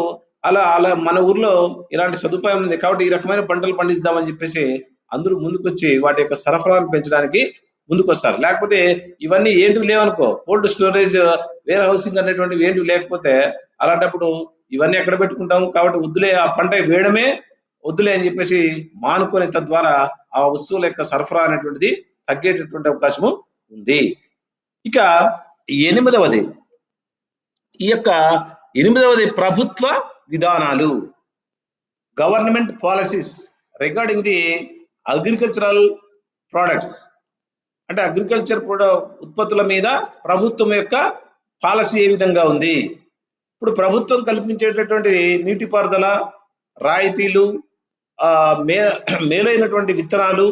అలా మన ఊర్లో ఇలాంటి సదుపాయం ఉంది కాబట్టి ఈ రకమైన పంటలు పండిద్దామని చెప్పేసి అందరూ ముందుకొచ్చి వాటి యొక్క సరఫరాను పెంచడానికి ముందుకొస్తారు. లేకపోతే ఇవన్నీ ఏంటివి లేవనుకో, కోల్డ్ స్టోరేజ్ వేర్ హౌసింగ్ అనేటువంటివి ఏంటివి లేకపోతే అలాంటప్పుడు ఇవన్నీ ఎక్కడ పెట్టుకుంటాము? కాబట్టి వద్దులే, ఆ పంట వేయడమే వద్దులే అని చెప్పేసి మానుకొని తద్వారా ఆ వస్తువుల యొక్క సరఫరా అనేటువంటిది తగ్గేటటువంటి అవకాశము ఉంది. ఇక 8వది, ఈ యొక్క 8వది ప్రభుత్వ విధానాలు, government policies regarding the agricultural products. అంటే అగ్రికల్చర్ ఉత్పత్తుల మీద ప్రభుత్వం యొక్క పాలసీ ఏ విధంగా ఉంది? ఇప్పుడు ప్రభుత్వం కల్పించేటటువంటి నీటిపారుదల, రాయితీలు, మే మేలైనటువంటి విత్తనాలు,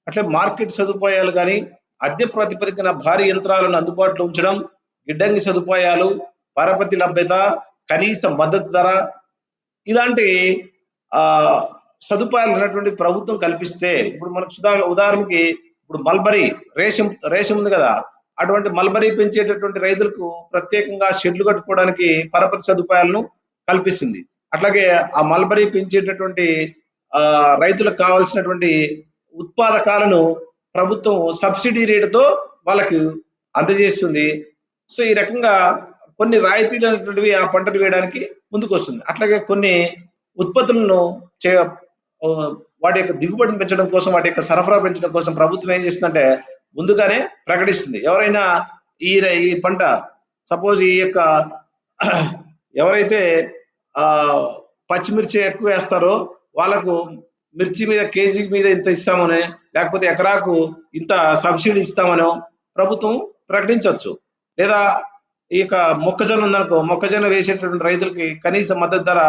అట్లే మార్కెట్ సదుపాయాలు గాని, అద్దె ప్రాతిపదికన భారీ యంత్రాలను అందుబాటులో ఉంచడం, గిడ్డంగి సదుపాయాలు, పరపతి లభ్యత, కనీస మద్దతు ధర ఇలాంటి ఆహ్, సదుపాయాలు ఉన్నటువంటి ప్రభుత్వం కల్పిస్తే, ఇప్పుడు మనకు ఉదాహరణకి ఇప్పుడు మల్బరీ రేషం రేషం ఉంది గదా! అటువంటి మల్బరీ పెంచేటటువంటి రైతులకు ప్రత్యేకంగా షెడ్‌లు కట్టుకోవడానికి పరపతి సదుపాయాలను కల్పిస్తుంది. అట్లాగే ఆ మల్బరీ పెంచేటటువంటి రైతులకు కావాల్సినటువంటి ఉత్పాదకాలను ప్రభుత్వం సబ్సిడీ రేట్‌తో వాళ్ళకి అందజేస్తుంది. సో, ఈ రకంగా కొన్ని రాయితీలు అనేటువంటివి ఆ పంటలు వేయడానికి ముందుకొస్తుంది. అట్లాగే కొన్ని ఉత్పత్తులను చే ఆహ్, వాటి యొక్క దిగుబడిని పెంచడం కోసం, వాటి యొక్క సరఫరా పెంచడం కోసం ప్రభుత్వం ఏం చేస్తుందంటే ముందుగానే ప్రకటిస్తుంది. ఎవరైనా ఈ పంట సపోజ్ ఈ యొక్క ఎవరైతే ఆహ్, పచ్చిమిర్చి ఎక్కువేస్తారో వాళ్ళకు మిర్చి మీద కేజీ మీద ఇంత ఇస్తామని, లేకపోతే ఎకరాకు ఇంత సబ్సిడీ ఇస్తామనో ప్రభుత్వం ప్రకటించొచ్చు. లేదా ఈ యొక్క మొక్కజొన్న ఉందనుకో, మొక్కజొన్న వేసేటటువంటి రైతులకి కనీస మద్దతు ధర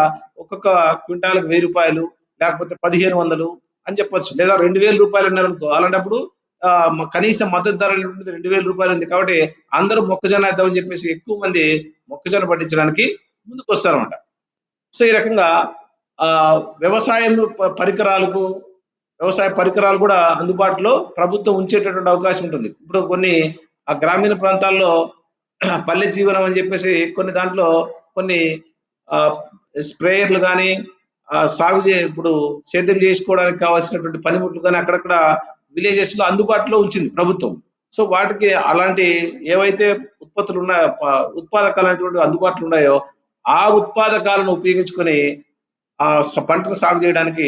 ఒక్కొక్క క్వింటాల్‌కి రూ. 1000 లేకపోతే 1500 అని చెప్పొచ్చు. లేదా రూ. 2000 అన్నారనుకో, అలాంటప్పుడు కనీస మద్దతు ధర అనేటువంటిది రూ. 2000 ఉంది. కాబట్టి అందరూ మొక్కజొన్న ఏద్దామని చెప్పేసి ఎక్కువ మంది మొక్కజొన్న పండించడానికి ముందుకొస్తారన్నమాట. సో, ఈ రకంగా వ్యవసాయం పరికరాలకు వ్యవసాయ పరికరాలు కూడా అందుబాటులో ప్రభుత్వం ఉంచేటటువంటి అవకాశం ఉంటుంది. ఇప్పుడు కొన్ని గ్రామీణ ప్రాంతాల్లో పల్లె జీవనం అని చెప్పేసి కొన్ని దాంట్లో కొన్ని ఆహ్, స్ప్రేయర్‌లు గాని, ఇప్పుడు సేద్యం చేసుకోవడానికి కావాల్సినటువంటి పనిముట్లు గాని అక్కడక్కడ విలేజెస్‌లో అందుబాటులో ఉంచింది ప్రభుత్వం. సో, వాటికి అలాంటి ఏవైతే ఉత్పత్తులు ఉన్నాయో ఉత్పాదకాలనేటువంటివి అందుబాటులో ఉన్నాయో, ఆ ఉత్పాదకాలను ఉపయోగించుకొని పంటను సాగు చేయడానికి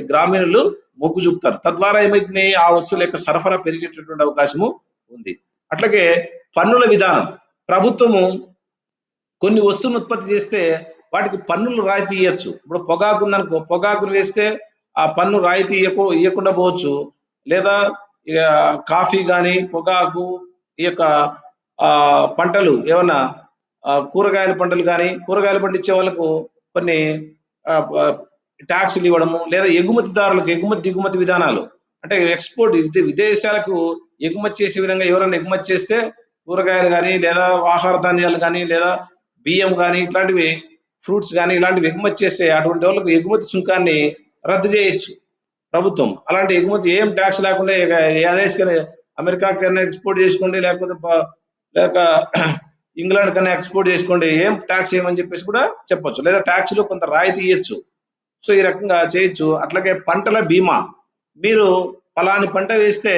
గ్రామీణులు మొగ్గు చూపుతారు. తద్వారా ఏమైతుంది? ఆ వస్తువుల యొక్క సరఫరా పెరిగేటటువంటి అవకాశము ఉంది. అట్లాగే పన్నుల విధానం. ప్రభుత్వము కొన్ని వస్తువులను ఉత్పత్తి చేస్తే వాటికి పన్నులు రాయితీ ఇయ్యొచ్చు. ఇప్పుడు పొగాకు ఉందనుకో, పొగాకును వేస్తే ఆ పన్ను రాయితీ ఇయ్యకుండా పోవచ్చు. లేదా ఇగ కాఫీ గాని, పొగాకు ఈ యొక్క పంటలు ఏమన్నా కూరగాయల పంటలు గాని, కూరగాయలు పండించే వాళ్ళకు కొన్ని ఆహ్, ప టాక్స్‌లు ఇవ్వడము, లేదా ఎగుమతిదారులకు ఎగుమతి, దిగుమతి విధానాలు. అంటే ఎక్స్‌పోర్ట్ విదేశాలకు ఎగుమతి చేసే విధంగా ఎవరైనా ఎగుమతి చేస్తే కూరగాయలు గాని, లేదా ఆహార ధాన్యాలు గాని, లేదా బియ్యం గాని, ఇట్లాంటివి ఫ్రూట్స్ గాని, ఇలాంటివి ఎగుమతి చేస్తే అటువంటి వాళ్ళకు ఎగుమతి సుంకాన్ని రద్దు చేయొచ్చు ప్రభుత్వం. అలాంటి ఎగుమతి ఏం టాక్స్ లేకుండా ఏ దేశానికైనా అమెరికాకైనా ఎక్స్‌పోర్ట్ చేసుకోండి, లేకపోతే లేక ఇంగ్లాండ్ కన్నా ఎక్స్‌పోర్ట్ చేసుకోండి. ఏం టాక్స్ ఏయమని చెప్పేసి కూడా చెప్పొచ్చు. లేదా టాక్స్‌లో కొంత రాయితీ ఇయ్యొచ్చు. సో, ఈ రకంగా చేయొచ్చు. అట్లాగే పంటల బీమా. మీరు పలాని పంట వేస్తే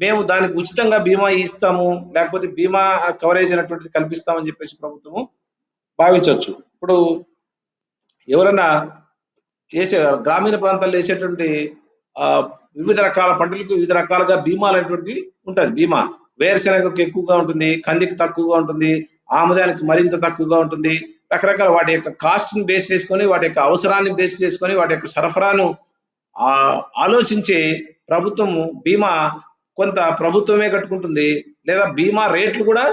మేము దానికి ఉచితంగా బీమా ఇస్తాము. లేకపోతే బీమా కవరేజ్ అనేటువంటిది కల్పిస్తామని చెప్పేసి ప్రభుత్వము భావించొచ్చు. ఇప్పుడు ఎవరన్నా గ్రామీణ ప్రాంతాల్లో ఏసేటువంటి ఆహ్, వివిధ రకాల పంటలకు వివిధ రకాలుగా బీమాలనేటువంటివి ఉంటది. బీమా. వేరుశెనగకు ఎక్కువగా ఉంటుంది. కందికి తక్కువగా ఉంటుంది. ఆముదానికి మరింత తక్కువగా ఉంటుంది. రకరకాల వాటి యొక్క కాస్ట్‌ని బేస్ చేసుకొని, వాటి యొక్క అవసరాన్ని బేస్ చేసుకొని, వాటి యొక్క సరఫరాను ఆలోచించి ప్రభుత్వము బీమా కొంత ప్రభుత్వమే కట్టుకుంటుంది. లేదా బీమా రేట్లు కూడా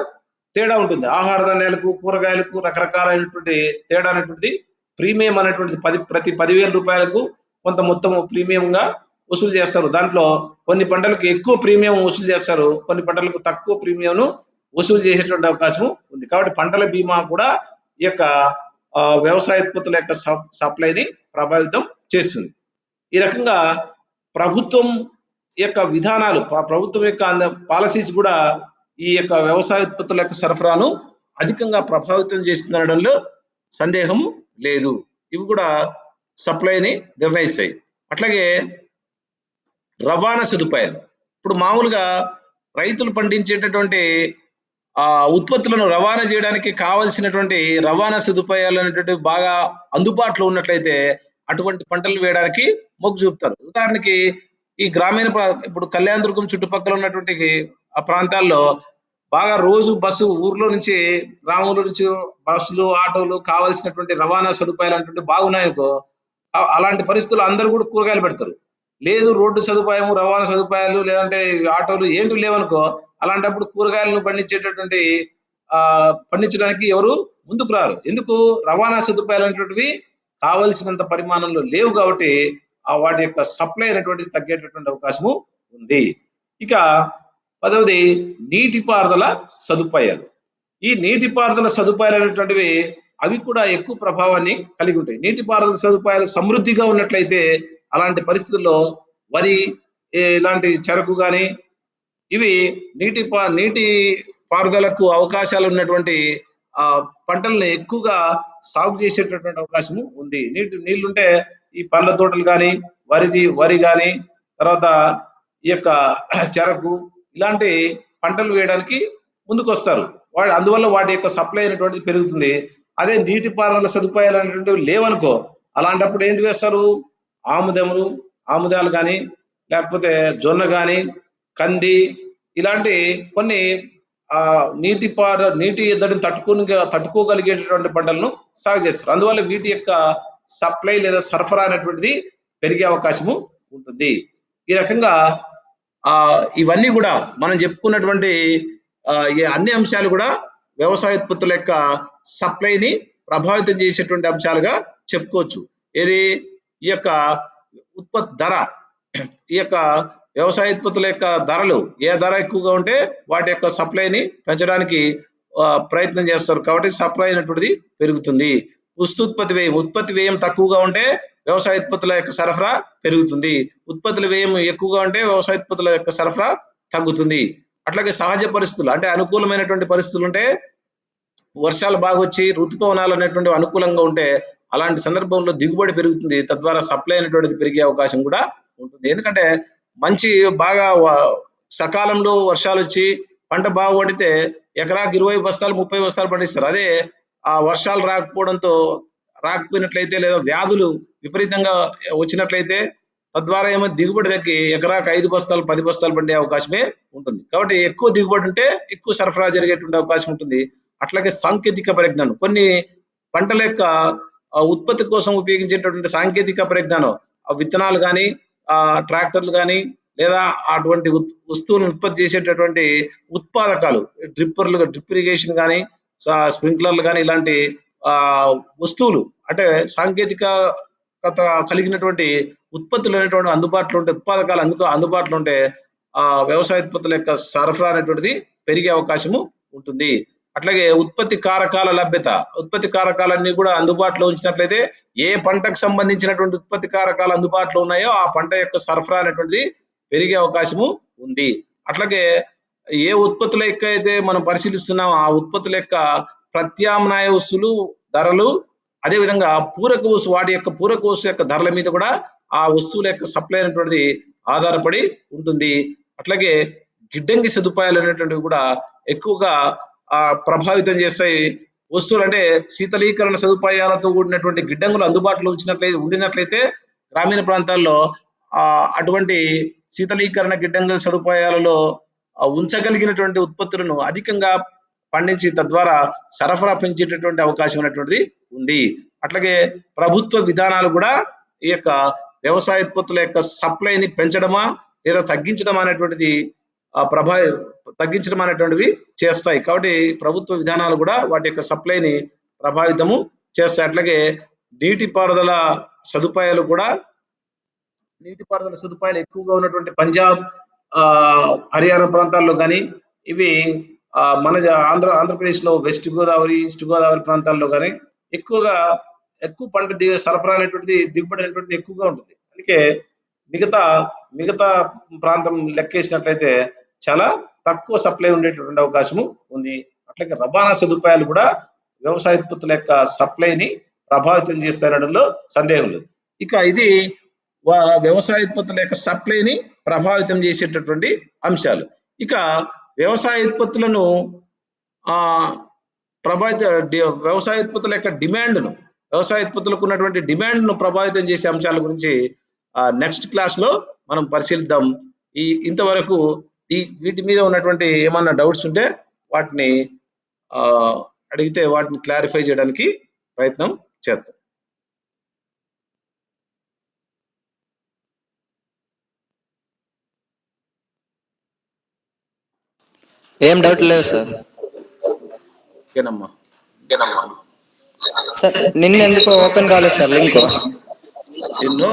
తేడా ఉంటుంది. ఆహార ధాన్యాలకు, కూరగాయలకు రకరకాలైనటువంటి తేడా అనేటువంటిది ప్రీమియం అనేటువంటిది ప్రతి 10,000 కొంత మొత్తము ప్రీమియంగా వసూలు చేస్తారు. దాంట్లో కొన్ని పంటలకు ఎక్కువ ప్రీమియం వసూలు చేస్తారు. కొన్ని పంటలకు తక్కువ ప్రీమియంను వసూలు చేసేటువంటి అవకాశం ఉంది. కాబట్టి పంటల బీమా కూడా ఈ యొక్క వ్యవసాయ ఉత్పత్తుల యొక్క సప్లైని ప్రభావితం చేస్తుంది. ఈ రకంగా ప్రభుత్వం యొక్క విధానాలు, ప్రభుత్వం యొక్క పాలసీస్ కూడా ఈ యొక్క వ్యవసాయ ఉత్పత్తుల యొక్క సరఫరాను అధికంగా ప్రభావితం చేస్తుందనడంలో సందేహం లేదు. ఇవి కూడా సప్లైని నిర్ణయిస్తాయి. అట్లాగే రవాణా సదుపాయాలు. ఇప్పుడు మామూలుగా రైతులు పండించేటటువంటి ఉత్పత్తులను రవాణా చేయడానికి కావాల్సినటువంటి రవాణా సదుపాయాలు అనేటువంటివి బాగా అందుబాటులో ఉన్నట్లయితే అటువంటి పంటలు వేయడానికి మొగ్గు చూపుతారు. ఉదాహరణకి ఈ గ్రామీణ ఇప్పుడు కళ్యాణదుర్గం చుట్టుపక్కల ఉన్నటువంటి ఆ ప్రాంతాల్లో బాగా రోజు ఊర్లో నుంచి గ్రామంలో నుంచి బస్సులు, ఆటోలు కావాల్సినటువంటి రవాణా సదుపాయాలు అనేటువంటివి బాగున్నాయనుకో, అలాంటి పరిస్థితుల్లో అందరూ కూడా కూరగాయలు పెడతారు. లేదు రోడ్డు సదుపాయం, రవాణా సదుపాయాలు లేదంటే ఆటోలు ఏంటివి లేవనుకో, అలాంటప్పుడు కూరగాయలను పండించేటటువంటి పండించడానికి ఎవరు ముందుకు రారు. ఎందుకు? రవాణా సదుపాయాలు అనేటువంటివి కావలసినంత పరిమాణంలో లేవు కాబట్టి వాటి యొక్క సప్లై అనేటువంటిది తగ్గేటటువంటి అవకాశము ఉంది. ఇక 10వది నీటిపారుదల సదుపాయాలు. ఈ నీటిపారుదల సదుపాయాలు అనేటువంటివి అవి కూడా ఎక్కువ ప్రభావాన్ని కలిగి ఉంటాయి. నీటిపారుదల సదుపాయాలు సమృద్ధిగా ఉన్నట్లయితే అలాంటి పరిస్థితుల్లో వరి ఇలాంటి చెరకు గాని ఇవి నీటి పారుదలకు అవకాశాలు ఉన్నటువంటి పంటల్ని ఎక్కువగా సాగు చేసేటటువంటి అవకాశము ఉంది. నీళ్లుంటే ఈ పండ్ల తోటలు కానీ వరి కానీ తర్వాత ఈ యొక్క చెరకు ఇలాంటి పంటలు వేయడానికి ముందుకొస్తారు. అందువల్ల వాటి యొక్క సప్లై అనేటువంటిది పెరుగుతుంది. అదే నీటిపారుదల సదుపాయాలు అనేటువంటివి లేవనుకో అలాంటప్పుడు ఏంటి వేస్తారు? ఆముదాలు కానీ లేకపోతే జొన్న కానీ కంది ఇలాంటి కొన్ని నీటి ఎద్దడిని తట్టుకోగలిగేటటువంటి పంటలను సాగు చేస్తారు. అందువల్ల వీటి యొక్క సప్లై లేదా సరఫరా అనేటువంటిది పెరిగే అవకాశము ఉంటుంది. ఈ రకంగా ఇవన్నీ కూడా మనం చెప్పుకున్నటువంటి ఈ అన్ని అంశాలు కూడా వ్యవసాయోత్పత్తుల యొక్క సప్లైని ప్రభావితం చేసేటువంటి అంశాలుగా చెప్పుకోవచ్చు. ఏది? ఈ యొక్క ఉత్పత్తి ధర, ఈ యొక్క వ్యవసాయోత్పత్తుల యొక్క ధరలు ఏ ధర ఎక్కువగా ఉంటే వాటి యొక్క సప్లైని పెంచడానికి ప్రయత్నం చేస్తారు. కాబట్టి సప్లై అనేటువంటిది పెరుగుతుంది. ఉత్పత్తి వ్యయం తక్కువగా ఉంటే వ్యవసాయోత్పత్తుల యొక్క సరఫరా పెరుగుతుంది. ఉత్పత్తుల వ్యయం ఎక్కువగా ఉంటే వ్యవసాయోత్పత్తుల యొక్క సరఫరా తగ్గుతుంది. అట్లాగే సహజ పరిస్థితులు అంటే అనుకూలమైనటువంటి పరిస్థితులు ఉంటే వర్షాలు బాగా వచ్చి ఋతుపవనాలు అనేటువంటివి అనుకూలంగా ఉంటే అలాంటి సందర్భంలో దిగుబడి పెరుగుతుంది. తద్వారా సప్లై అనేటువంటిది పెరిగే అవకాశం కూడా ఉంటుంది. ఎందుకంటే బాగా సకాలంలో వర్షాలు వచ్చి పంట బాగా పండితే ఎకరాకు 20 బస్తాలు 30 బస్తాలు పండిస్తారు. అదే ఆ వర్షాలు రాకపోయినట్లయితే లేదా వ్యాధులు విపరీతంగా వచ్చినట్లయితే తద్వారా ఏమో దిగుబడి తగ్గి ఎకరాకు 5 బస్తాలు 10 బస్తాలు పండే అవకాశమే ఉంటుంది. కాబట్టి ఎక్కువ దిగుబడి ఉంటే ఎక్కువ సరఫరా జరిగేటువంటి అవకాశం ఉంటుంది. అట్లాగే సాంకేతిక పరిజ్ఞానం, కొన్ని పంటల యొక్క ఉత్పత్తి కోసం ఉపయోగించేటటువంటి సాంకేతిక పరిజ్ఞానం, విత్తనాలు కానీ ట్రాక్టర్లు కానీ లేదా అటువంటి వస్తువులను ఉత్పత్తి చేసేటటువంటి ఉత్పాదకాలు డ్రిప్ ఇరిగేషన్ కానీ స్ప్రింక్లర్లు కానీ ఇలాంటి వస్తువులు అంటే సాంకేతికత కలిగినటువంటి ఉత్పత్తులు అనేటువంటి అందుబాటులో ఉంటే ఉత్పాదకాలు అందుబాటులో ఉంటే వ్యవసాయోత్పత్తుల యొక్క సరఫరా అనేటువంటిది పెరిగే అవకాశము ఉంటుంది. అట్లాగే ఉత్పత్తి కారకాల లభ్యత, ఉత్పత్తి కారకాలన్నీ కూడా అందుబాటులో ఉంచినట్లయితే ఏ పంటకు సంబంధించినటువంటి ఉత్పత్తి కారకాలు అందుబాటులో ఉన్నాయో ఆ పంట యొక్క సరఫరా అనేటువంటిది పెరిగే అవకాశము ఉంది. అట్లాగే ఏ ఉత్పత్తుల యొక్క అయితే మనం పరిశీలిస్తున్నాం ఆ ఉత్పత్తుల యొక్క ప్రత్యామ్నాయ వస్తువులు ధరలు, అదేవిధంగా వాటి యొక్క పూరక వస్తువు యొక్క ధరల మీద కూడా ఆ వస్తువుల యొక్క సప్లై అనేటువంటిది ఆధారపడి ఉంటుంది. అట్లాగే గిడ్డంగి సదుపాయాలు అనేటువంటివి కూడా ఎక్కువగా ప్రభావితం చేస్తాయి. వస్తువులు అంటే శీతలీకరణ సదుపాయాలతో కూడినటువంటి గిడ్డంగులు అందుబాటులో ఉండినట్లయితే గ్రామీణ ప్రాంతాల్లో అటువంటి శీతలీకరణ గిడ్డంగుల సదుపాయాలలో ఉంచగలిగినటువంటి ఉత్పత్తులను అధికంగా పండించి తద్వారా సరఫరా పెంచేటటువంటి అవకాశం అనేటువంటిది ఉంది. అట్లాగే ప్రభుత్వ విధానాలు కూడా ఈ యొక్క వ్యవసాయోత్పత్తుల యొక్క సప్లైని పెంచడమా లేదా తగ్గించడం అనేటువంటిది తగ్గించడం అనేటువంటివి చేస్తాయి. కాబట్టి ప్రభుత్వ విధానాలు కూడా వాటి యొక్క సప్లైని ప్రభావితము చేస్తాయి. అట్లాగే నీటిపారుదల సదుపాయాలు ఎక్కువగా ఉన్నటువంటి పంజాబ్, హర్యానా ప్రాంతాల్లో కానీ ఇవి మన ఆంధ్రప్రదేశ్లో వెస్ట్ గోదావరి, ఈస్ట్ గోదావరి ప్రాంతాల్లో కానీ ఎక్కువ పంట సరఫరా అనేటువంటిది దిగుబడి అనేటువంటిది ఎక్కువగా ఉంటుంది. అందుకే మిగతా ప్రాంతం లెక్కేసినట్లయితే చాలా తక్కువ సప్లై ఉండేటటువంటి అవకాశము ఉంది. అట్లాగే రవాణా సదుపాయాలు కూడా వ్యవసాయోత్పత్తుల యొక్క సప్లైని ప్రభావితం చేస్తాయనడంలో సందేహం లేదు. ఇక ఇది వ్యవసాయోత్పత్తుల యొక్క సప్లైని ప్రభావితం చేసేటటువంటి అంశాలు. ఇక వ్యవసాయోత్పత్తులను వ్యవసాయోత్పత్తుల యొక్క వ్యవసాయోత్పత్తులకు ఉన్నటువంటి డిమాండ్ను ప్రభావితం చేసే అంశాల గురించి నెక్స్ట్ క్లాస్లో మనం పరిశీలిద్దాం. ఇంతవరకు వీటి మీద ఉన్నటువంటి ఏమన్నా డౌట్స్ ఉంటే వాటిని అడిగితే వాటిని క్లారిఫై చేయడానికి ప్రయత్నం చేద్దాం. ఏం డౌట్ లేదు సార్. ఓకేనమ్మా. సార్ నిన్న ఎందుకు ఓపెన్ కాలేదు సార్ లింక్? నిన్ను